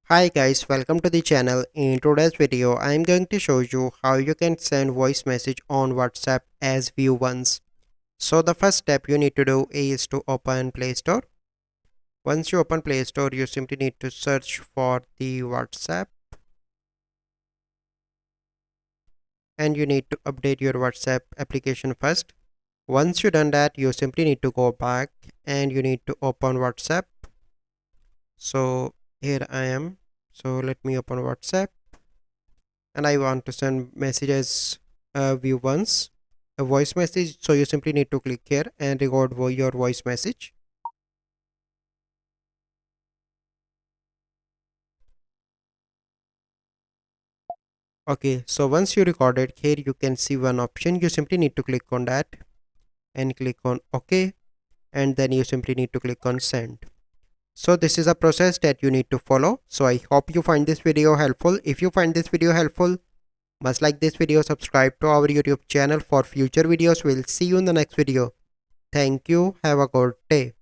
Hi guys, welcome to the channel. In today's video, I am going to show you how you can send voice message on WhatsApp as view once. So the first step you need to do is to open Play Store. Once you open Play Store, you simply need to search for the WhatsApp and you need to update your WhatsApp application first. Once you done that, you simply need to go back and you need to open WhatsApp. So here I am. So let me open WhatsApp and I want to send messages view once a voice message. So you simply need to click here and record your voice message. Okay, so once you record it, here you can see one option. You simply need to click on that and click on OK, and then you simply need to click on send. So this is a process that you need to follow. So I hope you find this video helpful. If you find this video helpful, must like this video, subscribe to our YouTube channel for future videos. We'll see you in the next video. Thank you. Have a good day.